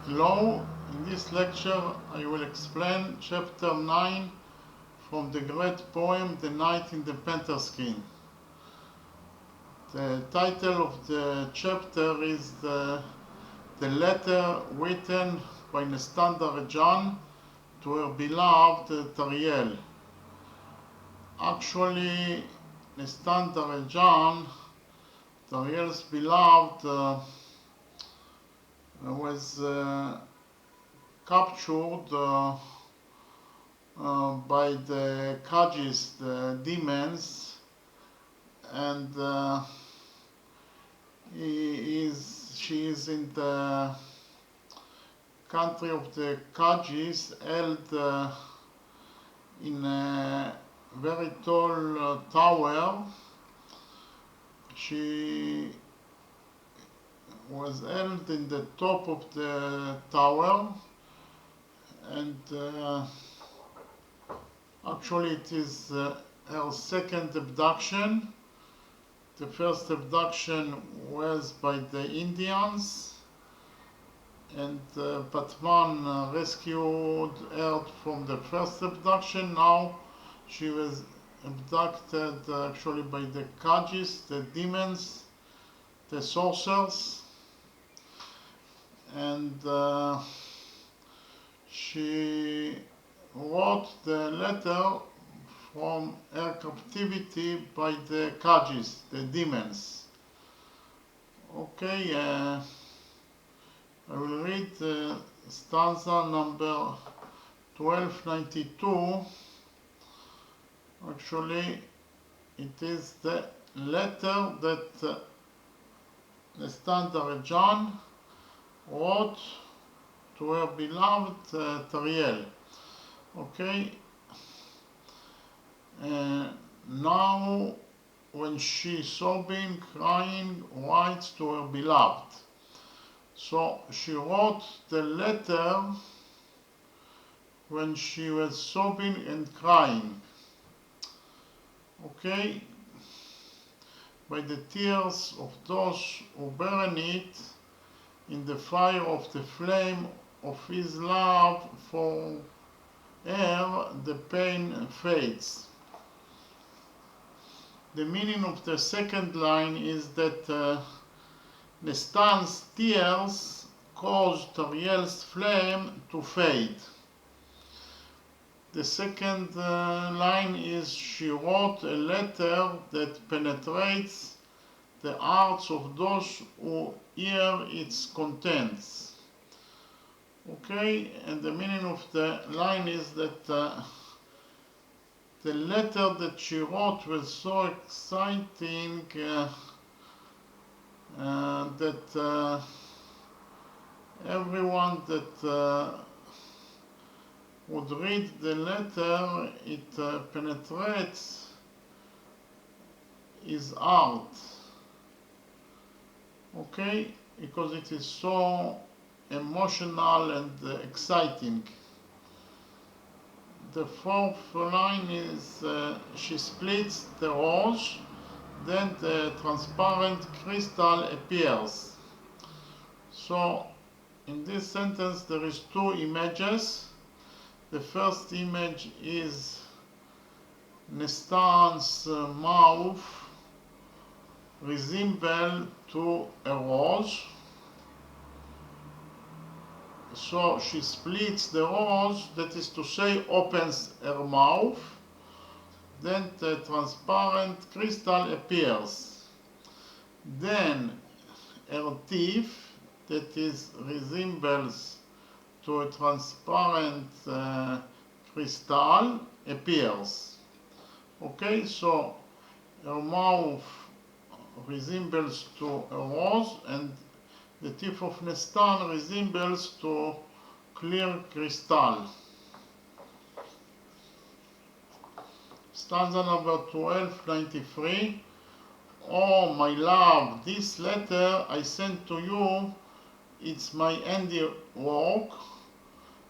Hello, in this lecture I will explain chapter 9 from the great poem The Night in the Panther Skin. The title of the chapter is the letter written by NESTAN-DAREDJAN to her beloved Tariel. Actually, NESTAN-DAREDJAN, Tariel's beloved, was captured by the Kajis, the demons, and she is in the country of the Kajis, held in a very tall tower. She was held in the top of the tower, and actually it is her second abduction. The first abduction was by the Indians, and Batman rescued her from the first abduction. Now she was abducted actually by the Kajis, the demons, the sorcerers, and she wrote the letter from her captivity by the Kajis, the demons. Okay, I will read stanza number 1292. Actually, it is the letter that NESTAN-DAREDJAN wrote to her beloved Tariel. Okay, now when she sobbing, crying, writes to her beloved. So she wrote the letter when she was sobbing and crying. Okay, by the tears of those who burn it in the fire of the flame of his love for her, the pain fades. The meaning of the second line is that Nestan's tears caused Tariel's flame to fade. The second line is she wrote a letter that penetrates the hearts of those who hear its contents. Okay, and the meaning of the line is that the letter that she wrote was so exciting that everyone that would read the letter, it penetrates his heart. Okay, because it is so emotional and exciting. The fourth line is she splits the rose, then the transparent crystal appears. So in this sentence there is two images. The first image is Nestan's mouth resemble to a rose. So she splits the rose, that is to say, opens her mouth. Then the transparent crystal appears. Then her teeth, that is, resembles to a transparent crystal, appears. Okay, so her mouth resembles to a rose, and the tip of Nestan resembles to clear crystal. Stanza number 1293. Oh, my love, this letter I sent to you, it's my handiwork.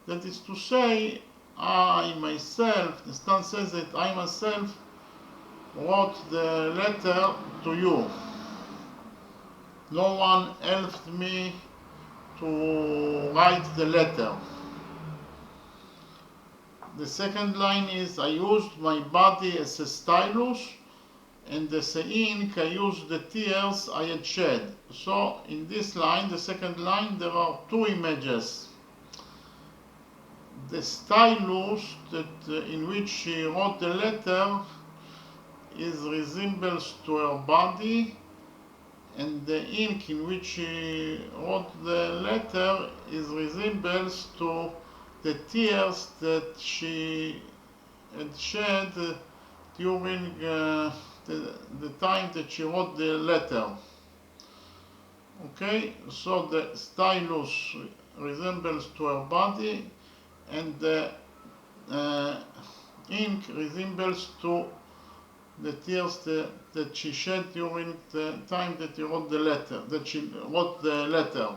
That is to say, I myself, Nestan says that I myself wrote the letter to you. No one helped me to write the letter. The second line is I used my body as a stylus, and as a ink I used the tears I had shed. So in this line, the second line, there are two images. The stylus in which she wrote the letter resembles to her body, and the ink in which she wrote the letter resembles to the tears that she had shed during the time that she wrote the letter. Okay, so the stylus resembles to her body, and the ink resembles to the tears that she shed during the time that she wrote the letter.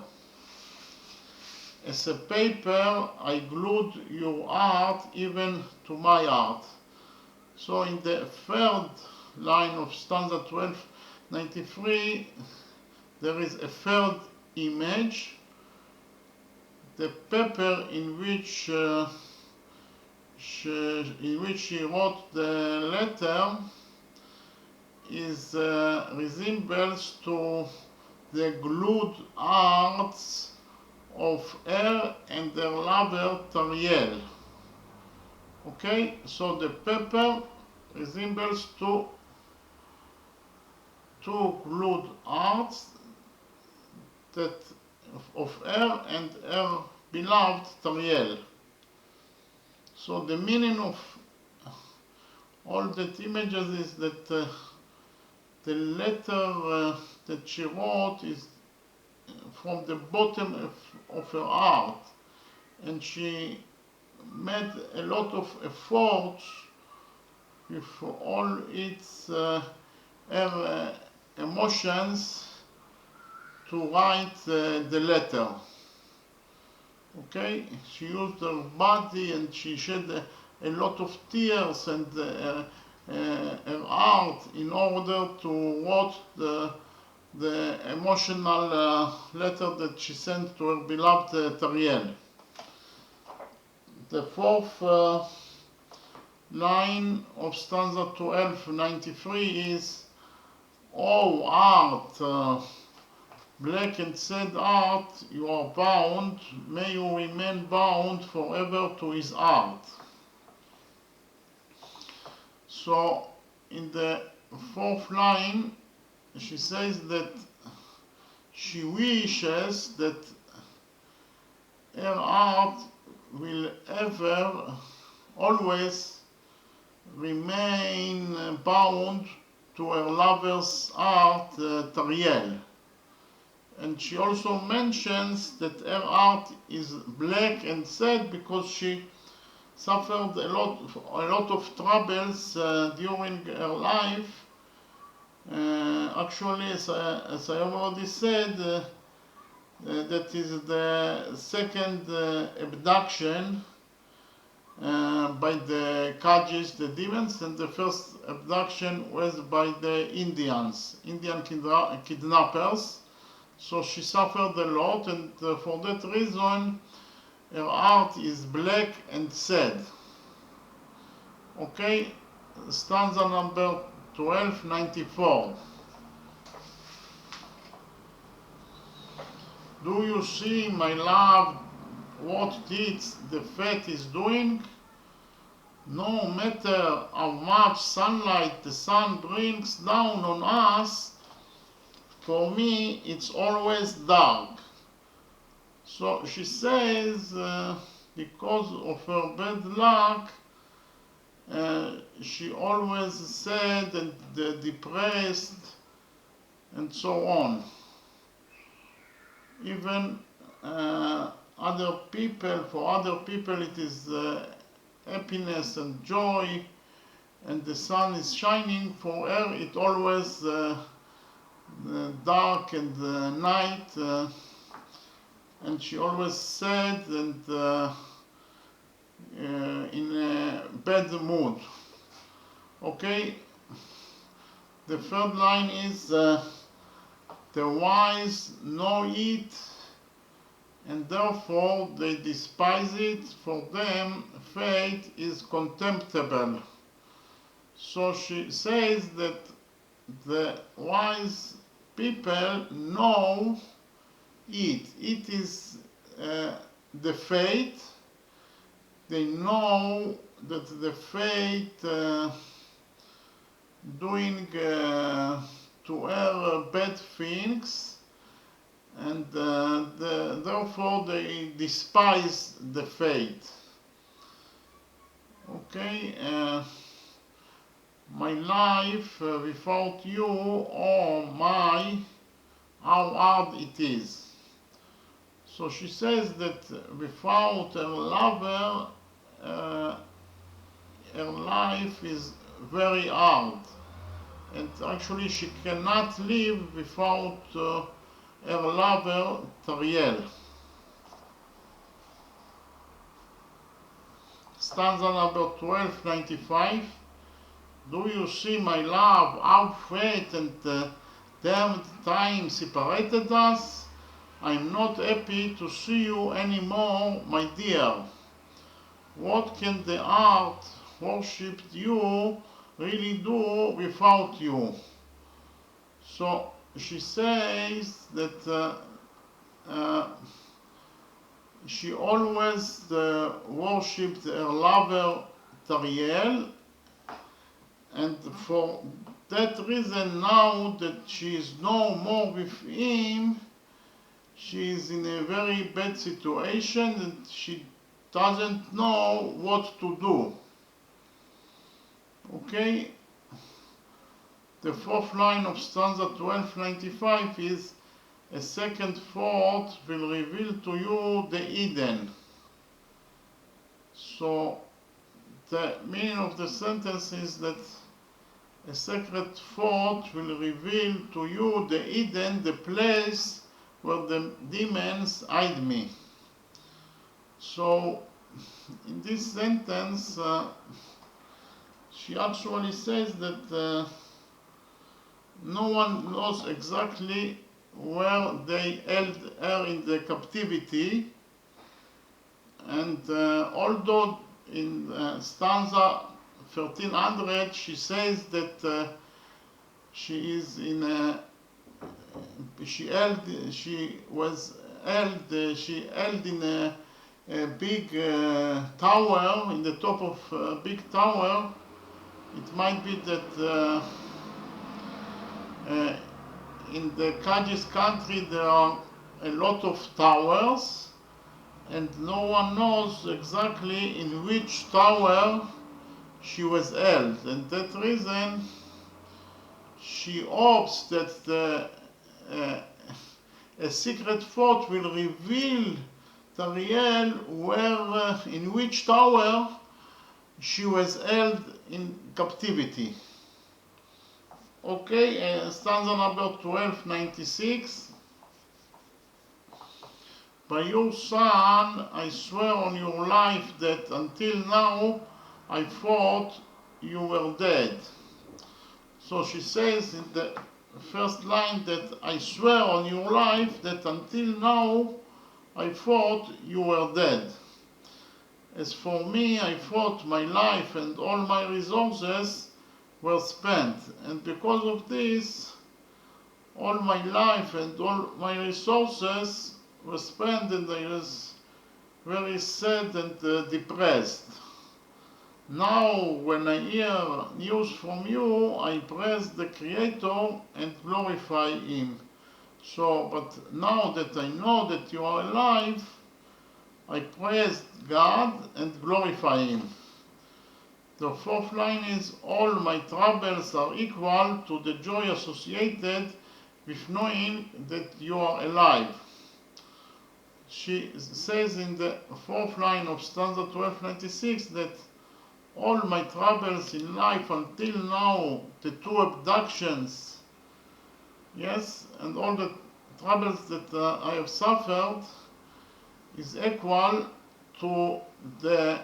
As a paper, I glued your art even to my art. So in the third line of stanza 1293, there is a third image. The paper in which she wrote the letter resembles to the glued arts of her and her lover Tariel. Okay, so the paper resembles to two glued arts of her and her beloved Tariel. So the meaning of all that images is that the letter that she wrote is from the bottom of her heart, and she made a lot of efforts with all its her emotions to write the letter. Okay, she used her body and she shed a lot of tears and her heart in order to write the emotional letter that she sent to her beloved Tariel. The fourth line of stanza 1293 is, "Oh art, black and sad art, you are bound, may you remain bound forever to his art." So in the fourth line, she says that she wishes that her art will ever, always remain bound to her lover's art, Tariel. And she also mentions that her art is black and sad because she suffered a lot of troubles during her life. Actually, as I already said, that is the second abduction by the Kajis, the demons, and the first abduction was by the Indian kidnappers. So she suffered a lot, and for that reason her art is black and sad. Okay, stanza number 1294. "Do you see, my love, what deeds the fate is doing? No matter how much sunlight the sun brings down on us, for me it's always dark." So she says, because of her bad luck, she always sad and depressed and so on. Even for other people it is happiness and joy, and the sun is shining. For her it always dark and night, and she always sad and in a bad mood. Okay, the third line is, "The wise know it, and therefore they despise it. For them, fate is contemptible. So she says that the wise people know it. It is the fate. They know that the fate doing to her bad things, and therefore they despise the fate. Okay, my life without you, oh my, how hard it is. So she says that without her lover, her life is very hard. And actually she cannot live without her lover, Tariel. Stanza number 1295. Do you see, my love, how fate and damned time separated us? I'm not happy to see you anymore, my dear. What can the art worshipped you really do without you? So she says that she always worshipped her lover Tariel, and for that reason, now that she is no more with him, she is in a very bad situation and she doesn't know what to do. Okay, the fourth line of stanza 1295 is, a second thought will reveal to you the Eden. So the meaning of the sentence is that a secret thought will reveal to you the Eden, the place where the demons hide me. So in this sentence she actually says that no one knows exactly where they held her in the captivity, and although in stanza 1300 she says that she is in a she held in a big tower, in the top of a big tower. It might be that in the Kaddi's country there are a lot of towers, and no one knows exactly in which tower she was held, and that reason she hopes that a secret thought will reveal Tariel where in which tower she was held in captivity. Okay, stanza number 1296. By your son, I swear on your life that until now I thought you were dead. So she says in the first line that I swear on your life that until now I thought you were dead. As for me, I thought my life and all my resources were spent, and because of this, all my life and all my resources were spent, and I was very sad and depressed. Now, when I hear news from you, I praise the Creator and glorify Him. So, but now that I know that you are alive, I praise God and glorify Him. The fourth line is, all my troubles are equal to the joy associated with knowing that you are alive. She says in the fourth line of stanza 1296 that all my troubles in life until now, the two abductions, yes, and all the troubles that I have suffered is equal to the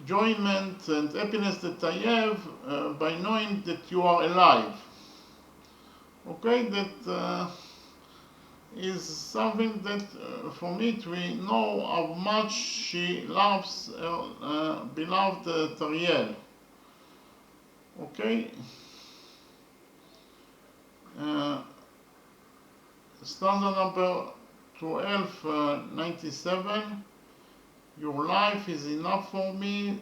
enjoyment and happiness that I have by knowing that you are alive. Okay, that is something that from it we know how much she loves her beloved Tariel. Okay? Stanza number 1297. Your life is enough for me,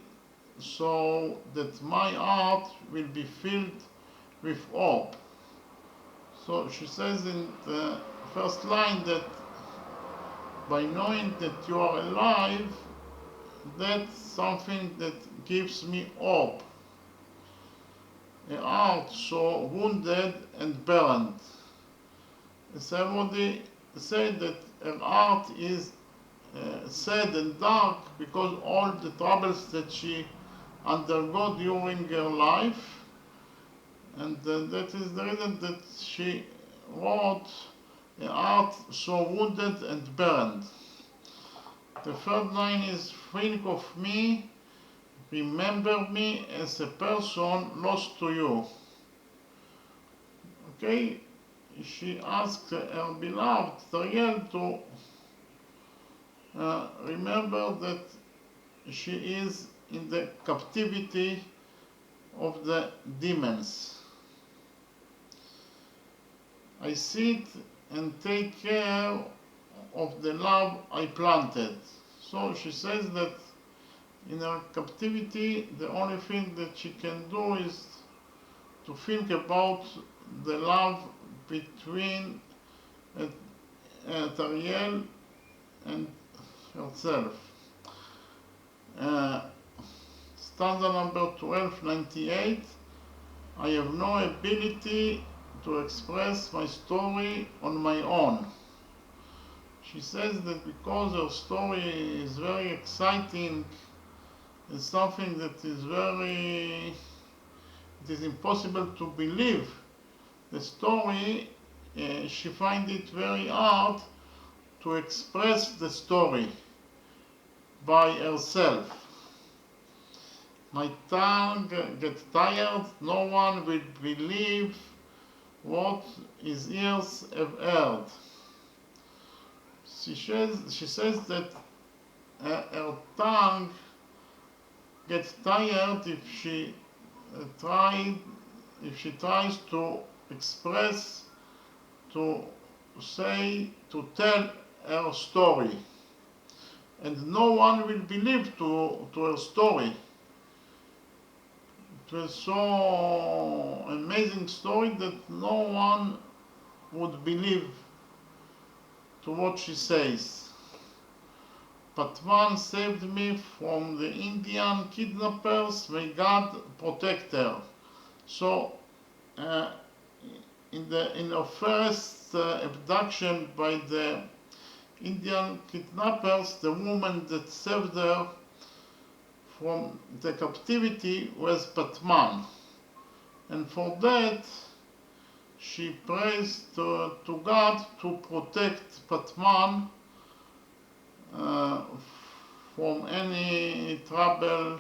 so that my heart will be filled with hope. So she says in the first line that by knowing that you are alive, that's something that gives me hope. A heart so wounded and burned. Somebody said that her heart is sad and dark because all the troubles that she undergo during her life, and that is the reason that she wrote a heart so wounded and burned. The third line is, think of me, remember me as a person lost to you. Okay, she asked her beloved Tariel to remember that she is in the captivity of the demons. I sit and take care of the love I planted. So she says that in her captivity, the only thing that she can do is to think about the love between Tariel and herself. Stanza number 1298. I have no ability to express my story on my own. She says that because her story is very exciting, it's something that is it is impossible to believe the story, she finds it very hard to express the story by herself. My tongue gets tired, no one will believe what his ears have heard. She says that her tongue gets tired if she tries to express, to say, to tell her story, and no one will believe to her story. It was so amazing story that no one would believe to what she says. Patman saved me from the Indian kidnappers, may God protect her. So in her first abduction by the Indian kidnappers, the woman that saved her from the captivity was Patman, and for that she prays to God to protect Patman from any trouble.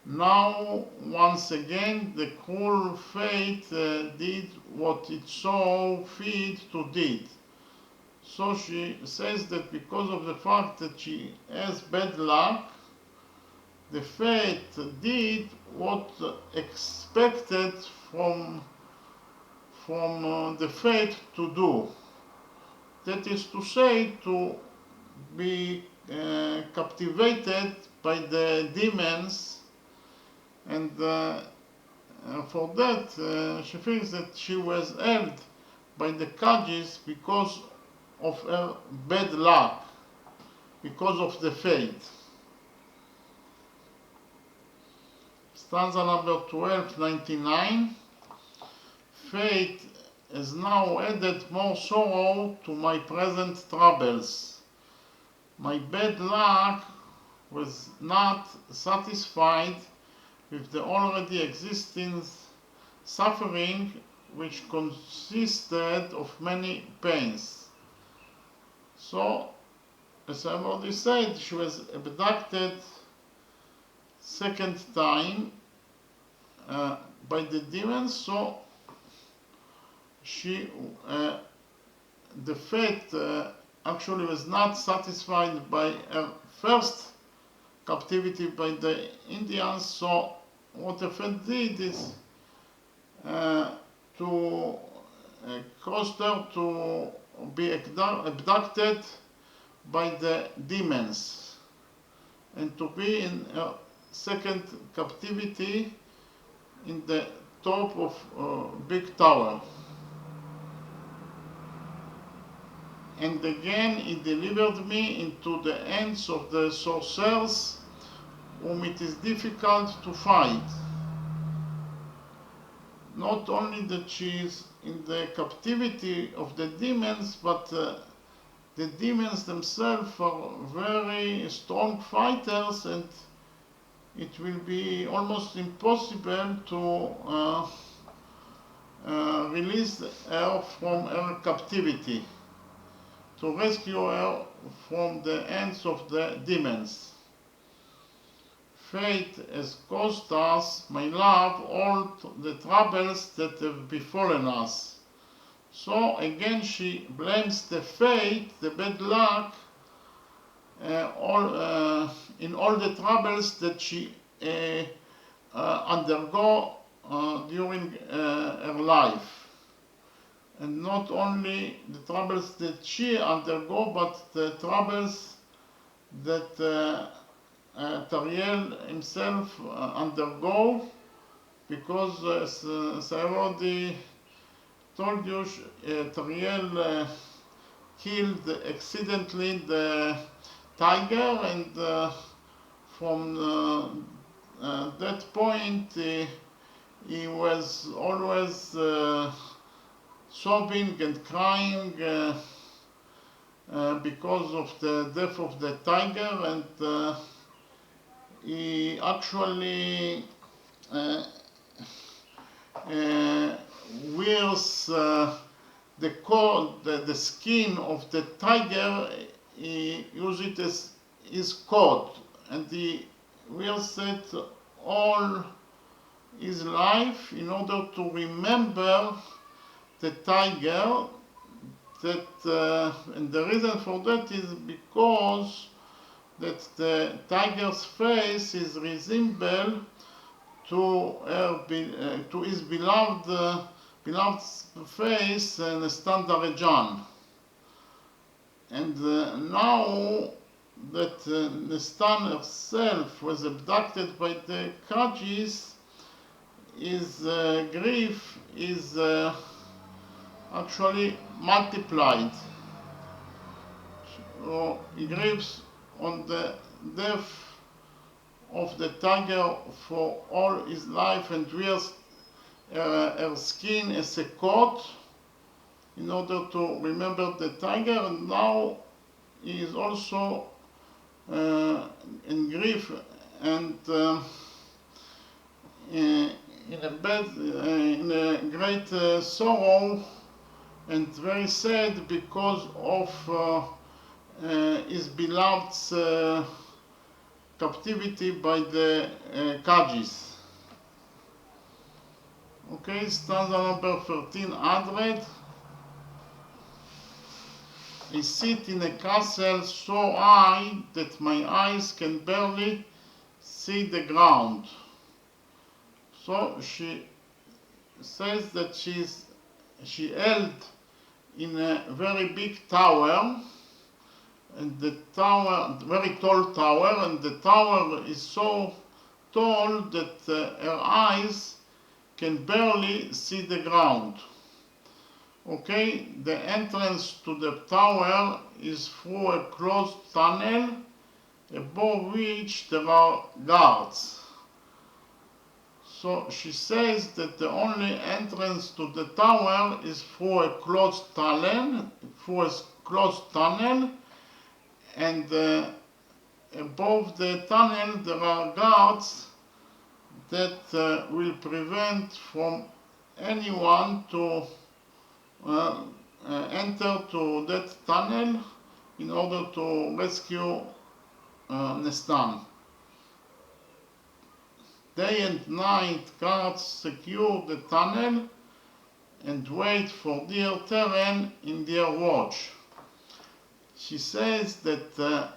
Now, once again, the cruel fate did what it saw fit to did. So she says that because of the fact that she has bad luck, the fate did what expected from the fate to do. That is to say, to be captivated by the demons, and for that she feels that she was held by the Kajis because of her bad luck, because of the fate. Stanza number 1299. Fate has now added more sorrow to my present troubles. My bad luck was not satisfied with the already existing suffering, which consisted of many pains. So, as I've already said, she was abducted second time by the demons, so the fate actually was not satisfied by her first captivity by the Indians. So what the fate did is to cause her to be abducted by the demons and to be in a second captivity in the top of a big tower. And again he delivered me into the hands of the sorcerers, whom it is difficult to fight. Not only that she is in the captivity of the demons, but the demons themselves are very strong fighters, and it will be almost impossible to release her from her captivity, to rescue her from the hands of the demons. Fate has caused us, my love, all the troubles that have befallen us. So again she blames the fate, the bad luck, in all the troubles that she undergo during her life. And not only the troubles that she undergo, but the troubles that Tariel himself undergo, because as I already told you, Tariel killed accidentally the tiger, and from that point he was always sobbing and crying because of the death of the tiger, and he actually wears the skin of the tiger. He uses it as his coat, and he wears it all his life in order to remember the tiger. And the reason for that is because that the tiger's face is resembled to his beloved face, NESTAN-DAREDJAN. And now that Nestan herself was abducted by the Kajis, his grief is actually multiplied. So he grieves on the death of the tiger for all his life, and wears her skin as a coat in order to remember the tiger. And now he is also in grief and in a great sorrow, and very sad because of his beloved's captivity by the Kajis. Okay, stanza number 1300. I sit in a castle so high that my eyes can barely see the ground. So she says that she held in a very big tower, and the tower, very tall tower, and the tower is so tall that her eyes can barely see the ground. Okay, the entrance to the tower is through a closed tunnel, above which there are guards. So she says that the only entrance to the tower is through a closed tunnel, and above the tunnel there are guards that will prevent from anyone to enter to that tunnel in order to rescue Nestan. Day and night guards secure the tunnel, and wait for their turn in their watch. She says that the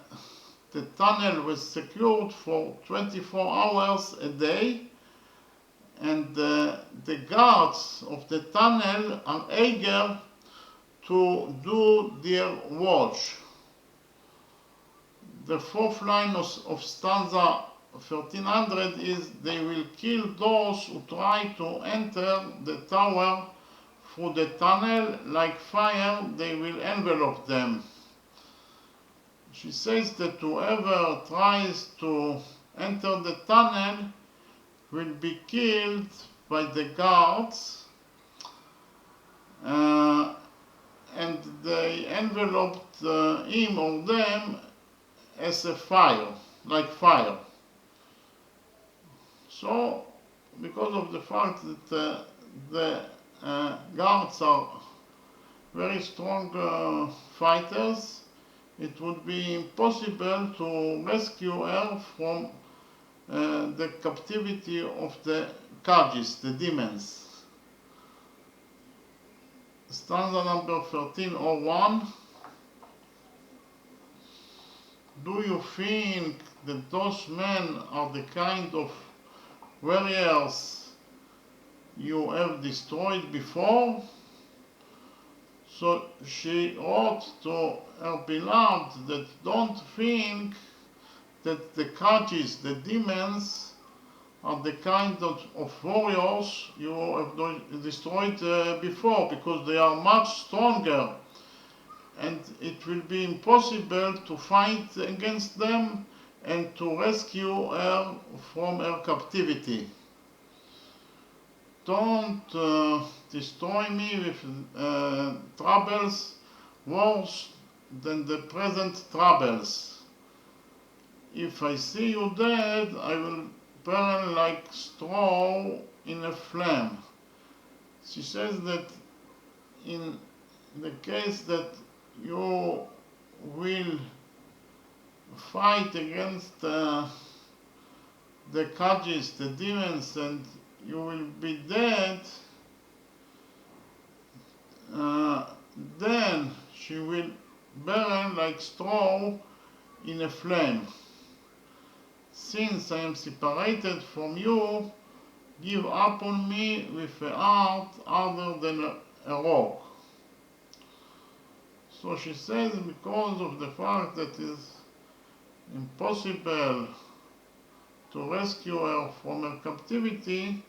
tunnel was secured for 24 hours a day, and the guards of the tunnel are eager to do their watch. The fourth line of stanza 1300 is, they will kill those who try to enter the tower through the tunnel, like fire they will envelop them. She says that whoever tries to enter the tunnel will be killed by the guards, and they enveloped him or them as a fire, like fire. So, because of the fact that the guards are very strong fighters, it would be impossible to rescue her from the captivity of the Kajis, the demons. Stanza number 1301. Do you think that those men are the kind of warriors you have destroyed before? So she wrote to her beloved that don't think that the Kajis, the demons, are the kind of warriors you have destroyed before, because they are much stronger, and it will be impossible to fight against them and to rescue her from her captivity. Don't destroy me with troubles worse than the present troubles. If I see you dead, I will burn like straw in a flame. She says that in the case that you will fight against the Kajis, the demons, and you will be dead, then she will burn like straw in a flame. Since I am separated from you, give up on me with a heart other than a rock. So she says, because of the fact that it is impossible to rescue her from her captivity,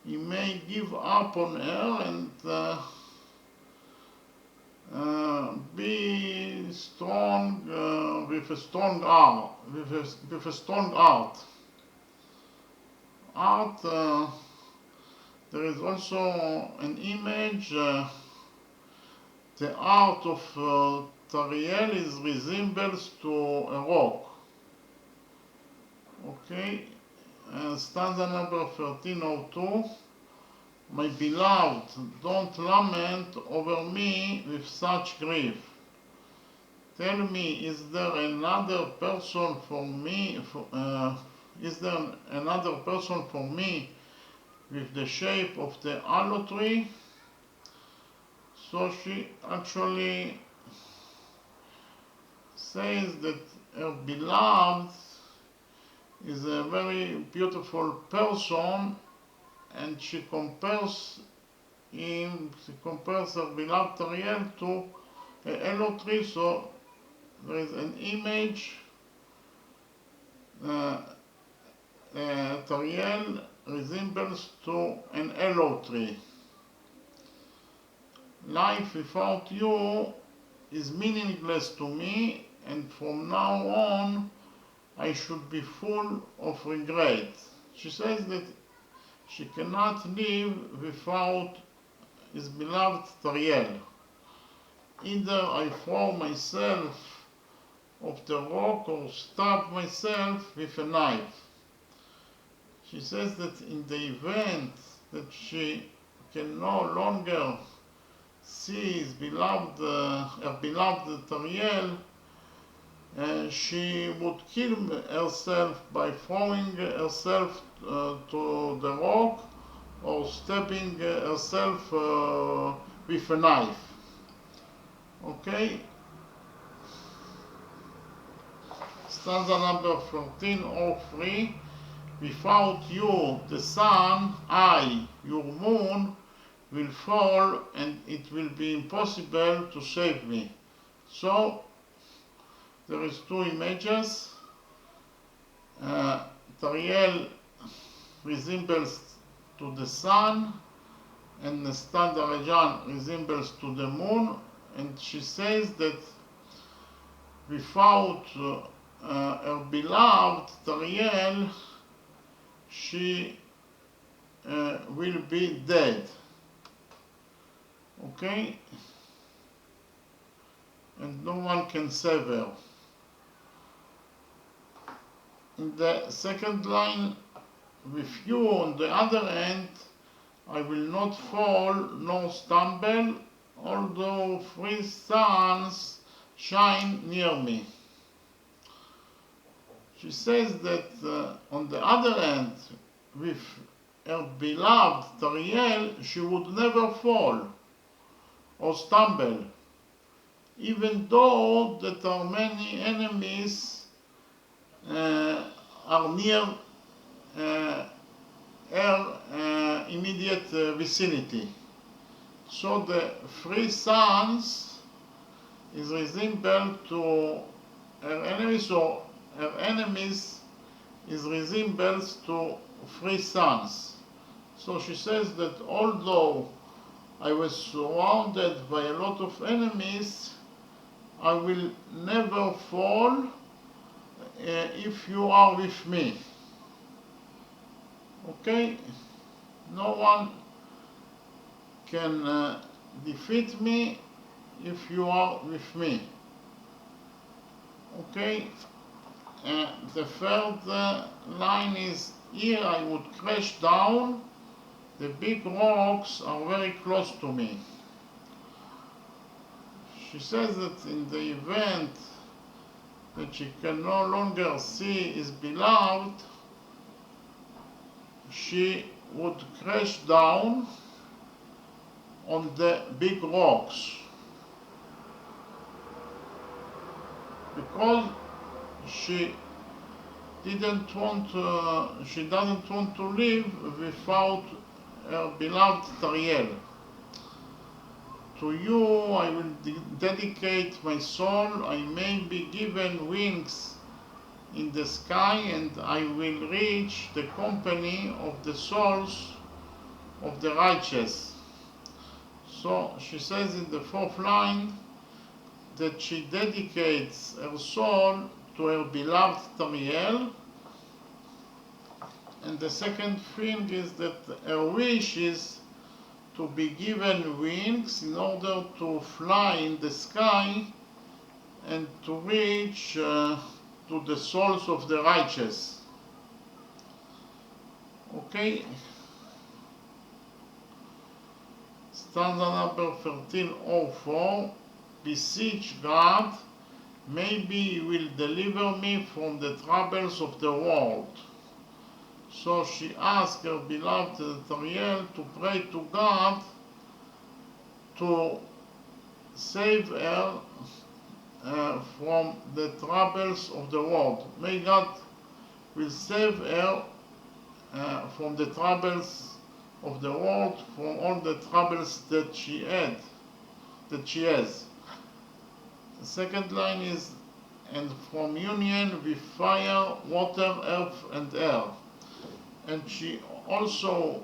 he may give up on her and be strong with a strong heart. With a strong heart. There is also an image. The heart of Tariel resembles to a rock. Okay, stanza number 1302. My beloved, don't lament over me with such grief. Tell me, is there another person for me? Is there another person for me with the shape of the aloe tree? So she actually says that her beloved is a very beautiful person, and she compares her beloved Tariel to a aloe tree. So there is an image. Tariel resembles to an aloe tree. Life without you is meaningless to me, and from now on I should be full of regret. She says that she cannot live without his beloved Tariel. Either I throw myself off the rock or stab myself with a knife. She says that in the event that she can no longer see her beloved Tariel, she would kill herself by throwing herself to the rock, or stabbing herself with a knife. Okay? Stanza number 1303. Without you, the sun, I, your moon, will fall, and it will be impossible to save me. So, there is two images. Tariel resembles to the sun, and NESTAN-DAREDJAN resembles to the moon, and she says that without her beloved Tariel, she will be dead. Okay? And no one can save her. In the second line, with you on the other hand, I will not fall nor stumble, although 3 suns shine near me. She says that on the other hand, with her beloved Tariel, she would never fall or stumble, even though that are many enemies are near her immediate vicinity. So the 3 suns is resembled to her enemies, or her enemies is resembles to 3 suns. So she says that although I was surrounded by a lot of enemies, I will never fall if you are with me. Okay? No one can defeat me if you are with me. Okay? The third line is, here I would crash down, the big rocks are very close to me. She says that in the event that she can no longer see his beloved, she would crash down on the big rocks, because she doesn't want to live without her beloved Tariel. To you I will dedicate my soul. I may be given wings in the sky, and I will reach the company of the souls of the righteous. So she says in the fourth line that she dedicates her soul to her beloved Tariel. And the second thing is that her wish is to be given wings in order to fly in the sky and to reach to the souls of the righteous. Okay? Stanza number 1304. Beseech God, maybe He will deliver me from the troubles of the world. So she asked her beloved Tariel to pray to God to save her from the troubles of the world. May God will save her from the troubles of the world, from all the troubles that she has. The second line is, and from union with fire, water, earth, and air. And she also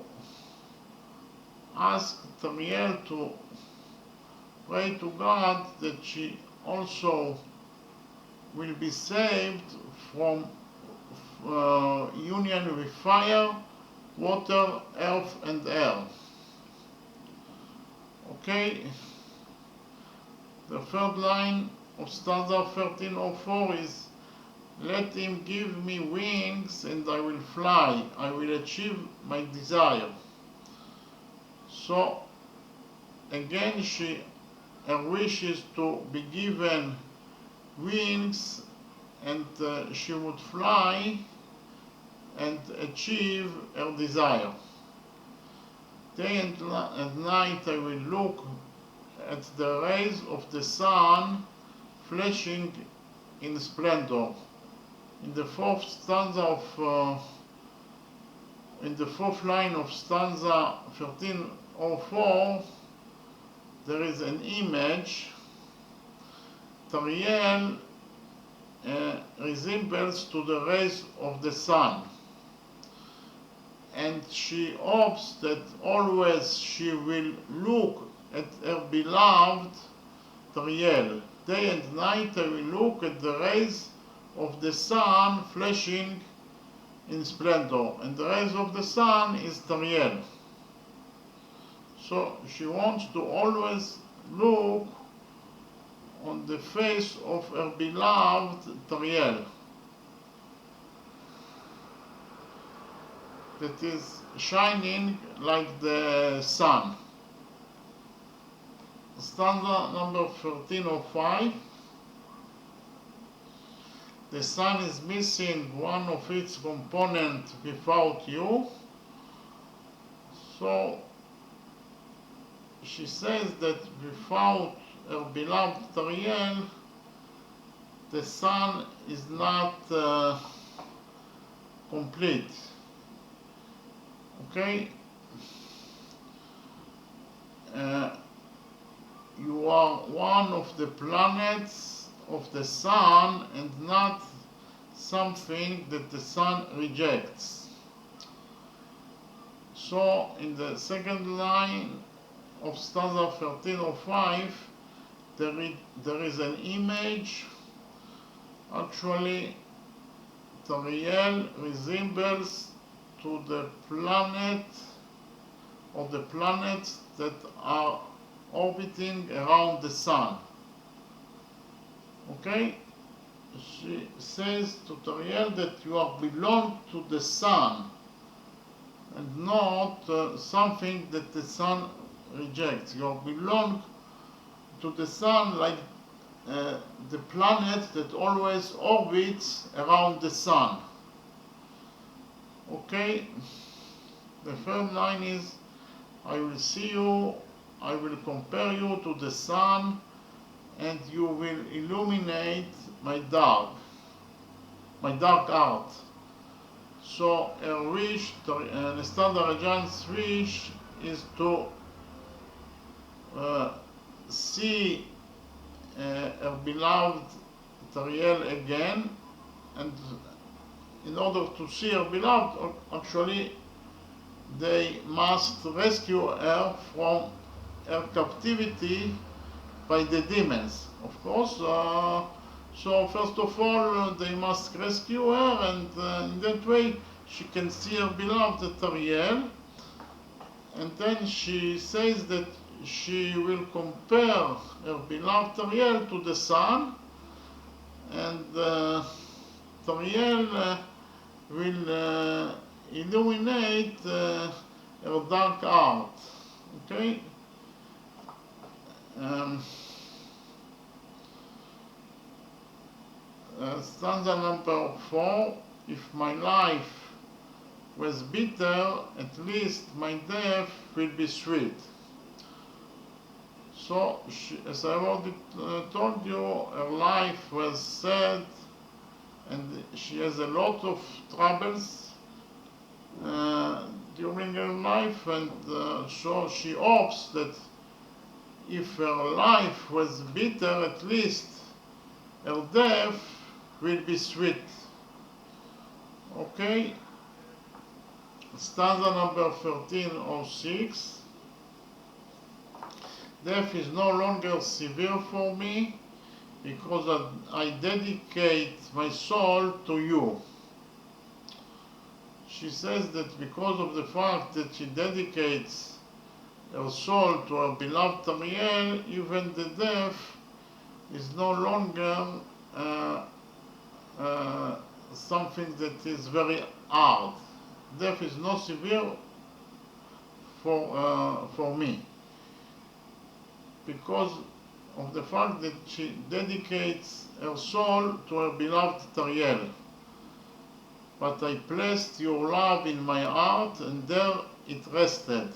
asked Tariel to pray to God that she also will be saved from union with fire, water, earth, and air. Okay? The third line of stanza 1304 is, let Him give me wings and I will fly. I will achieve my desire. So again, her wish is to be given wings, and she would fly and achieve her desire. Day and night I will look at the rays of the sun flashing in splendor. In the fourth line of stanza 1304, there is an image. Tariel resembles to the rays of the sun, and she hopes that always she will look at her beloved Tariel. Day and night I will look at the rays of the sun flashing in splendor, and the rays of the sun is Tariel. So she wants to always look on the face of her beloved Tariel, that is shining like the sun. Stanza number 1305. The sun is missing one of its components without you. So she says that without her beloved Tariel, the sun is not complete. Okay? You are one of the planets of the sun and not something that the sun rejects. So in the second line of stanza 1305, there is an image. Actually, Tariel resembles to the planet or the planets that are orbiting around the sun. Okay? She says to Tariel that you are belong to the sun and not something that the sun rejects. You belong to the sun like the planet that always orbits around the sun. Okay? The third line is, I will see you, I will compare you to the sun, and you will illuminate my dark heart. So her wish, NESTAN-DAREDJAN's wish, is to see her beloved Tariel again, and in order to see her beloved, actually they must rescue her from her captivity by the demons, of course. So first of all, they must rescue her, and in that way she can see her beloved Tariel. And then she says that she will compare her beloved Tariel to the sun, and Tariel will illuminate her dark heart. Okay? Stanza number 4. If my life was bitter, at least my death will be sweet. So, as I already told you, her life was sad and she has a lot of troubles during her life, and so she hopes that if her life was bitter, at least her death will be sweet. Okay? Stanza number 1306. Death is no longer severe for me because I dedicate my soul to you. She says that because of the fact that she dedicates her soul to her beloved Tariel, even the death is no longer something that is very hard. Death is not severe for me, because of the fact that she dedicates her soul to her beloved Tariel. But I placed your love in my heart, and there it rested.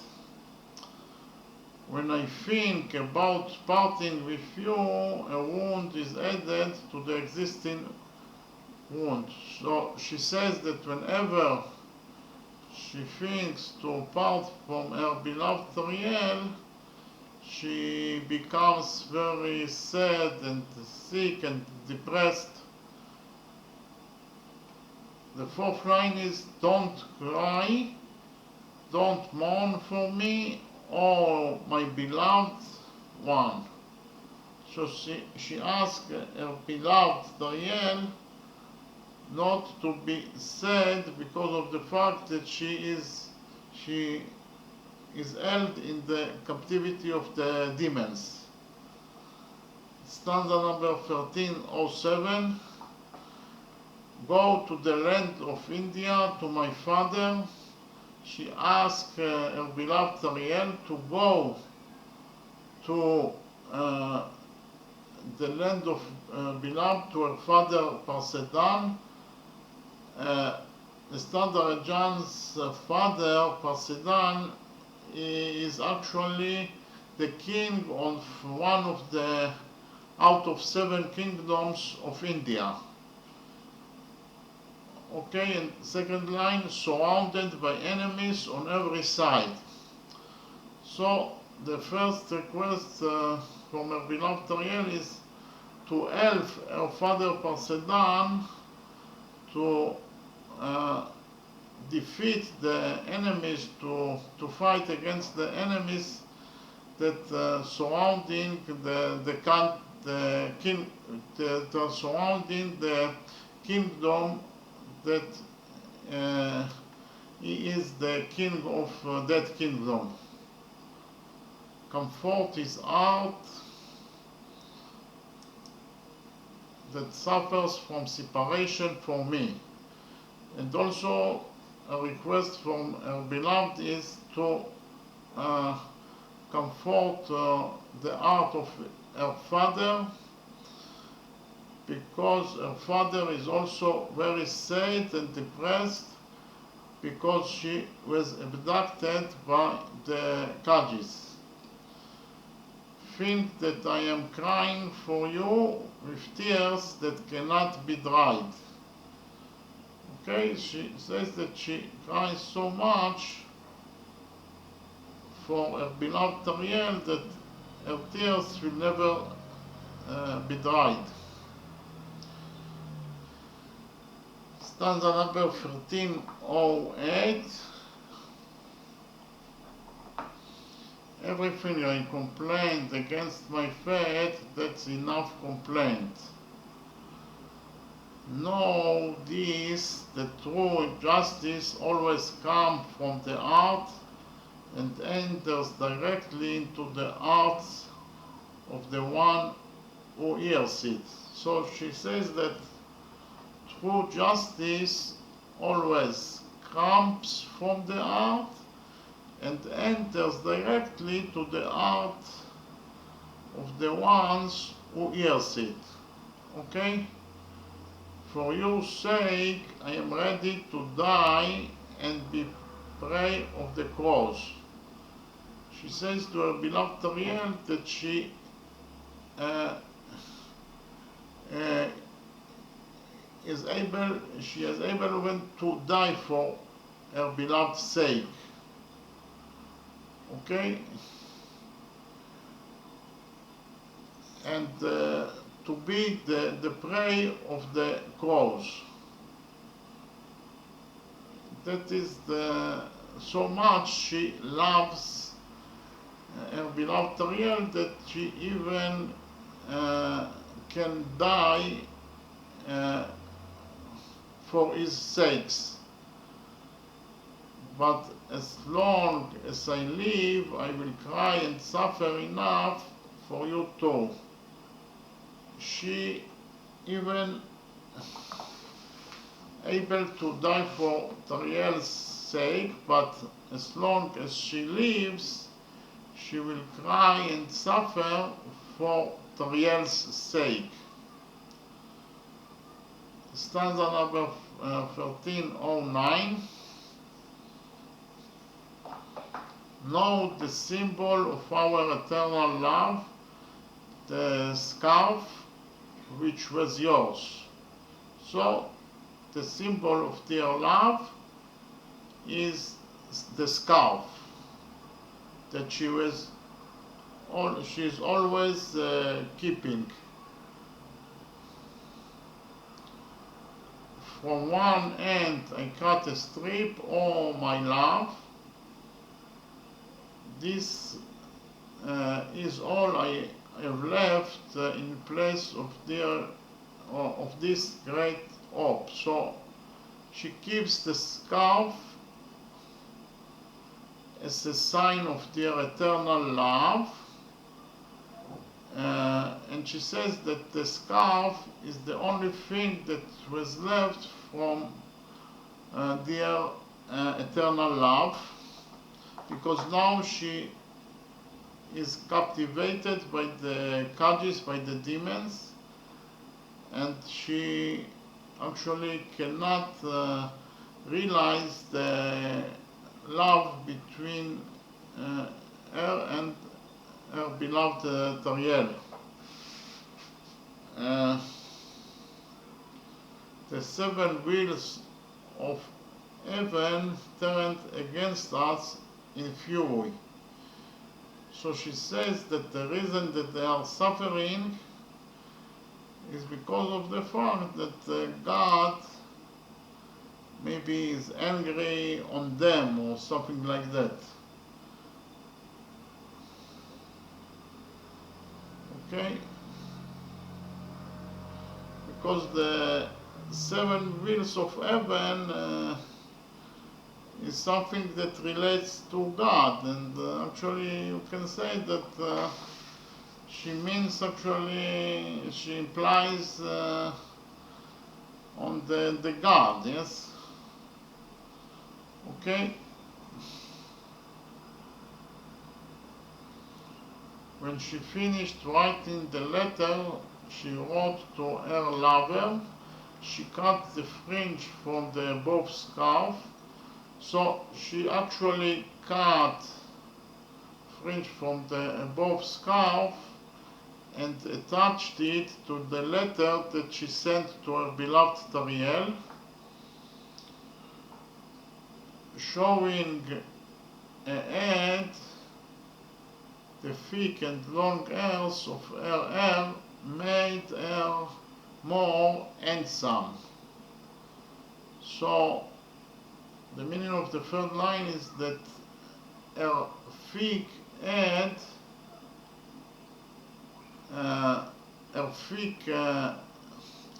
When I think about parting with you, a wound is added to the existing wound. So she says that whenever she thinks to part from her beloved Tariel, she becomes very sad and sick and depressed. The fourth line is, don't cry, don't mourn for me, oh my beloved one. So she asked her beloved Tariel not to be sad because of the fact that she is held in the captivity of the demons. Stanza number 1307. Go to the land of India to my father. She asked her beloved Tariel to go to the land of beloved to her father Parsedan. NESTAN-DAREDJAN's father Parsedan is actually the king of one of the out of 7 kingdoms of India. Okay, and second line, surrounded by enemies on every side. So the first request from her beloved Tariel is to help her father Parsedan to defeat the enemies, to fight against the enemies that surrounding surrounding the kingdom that he is the king of that kingdom. Comfort his heart that suffers from separation from me. And also a request from her beloved is to comfort the heart of her father, because her father is also very sad and depressed because she was abducted by the Kajis. Think that I am crying for you with tears that cannot be dried. Okay, she says that she cries so much for her beloved Tariel that her tears will never be dried. Stanza number 1308. Everything I complained against my fate, that's enough complaint. Know this, that true justice always comes from the heart and enters directly into the hearts of the one who hears it. So she says that true justice always comes from the heart and enters directly to the heart of the ones who hears it. Okay? For your sake, I am ready to die and be prey of the crows. She says to her beloved Tariel that she is able even to die for her beloved's sake. Okay? And to be the prey of the crows. That is so much she loves her beloved Tariel that she even can die for his sakes. But as long as I live, I will cry and suffer enough for you too. She even able to die for Tariel's sake, but as long as she lives, she will cry and suffer for Tariel's sake. Stanza number 1309. Know the symbol of our eternal love, the scarf which was yours. So the symbol of their love is the scarf that she's always keeping. From one end I cut a strip, oh my love. This is all I have left in place of this great hope. So she keeps the scarf as a sign of their eternal love, and she says that the scarf is the only thing that was left from their eternal love, because now she is captivated by the Kajis, by the demons, and she actually cannot realize the love between her and her beloved Tariel. The 7 wheels of heaven turned against us in fury. So she says that the reason that they are suffering is because of the fact that God maybe is angry on them or something like that. Okay? Because the 7 wheels of heaven is something that relates to God, and actually you can say that she means, actually she implies on the God, yes? Okay? When she finished writing the letter she wrote to her lover, she cut the fringe from the above scarf. So she actually cut fringe from the above scarf and attached it to the letter that she sent to her beloved Tariel, showing ahead the thick and long hairs of her hair made her more handsome. So the meaning of the third line is that her thick head, her thick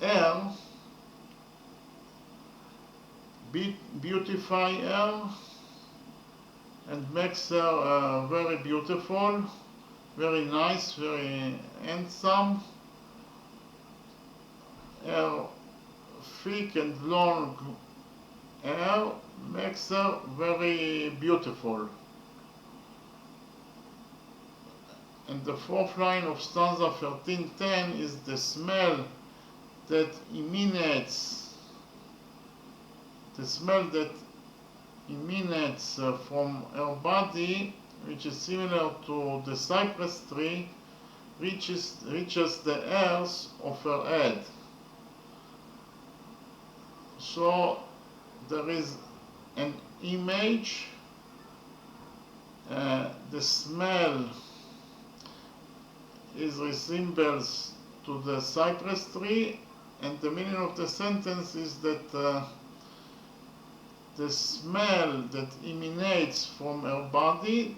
hair beautify her and makes her very beautiful, very nice, very handsome. Her thick and long hair makes her very beautiful. And the fourth line of stanza 1310 is the smell that emanates, from her body, which is similar to the cypress tree, reaches the hairs of her head. So there is an image, the smell resembles to the cypress tree, and the meaning of the sentence is that the smell that emanates from her body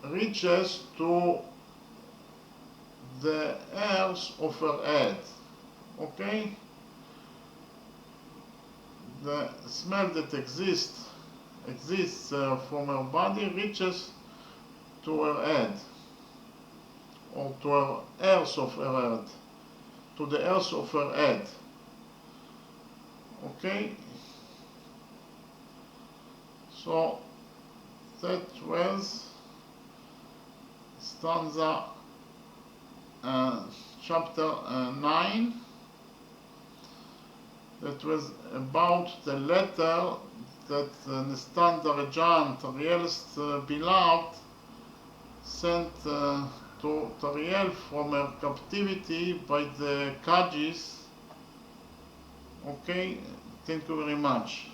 reaches to the hairs of her head. Okay? The smell that exists from her body reaches to her head, or to her hairs of her head, to the hairs of her head. Okay? So that was stanza chapter 9. That was about the letter that NESTAN-DAREDJAN, Tariel's beloved, sent to Tariel from her captivity by the Kajis. Okay, thank you very much.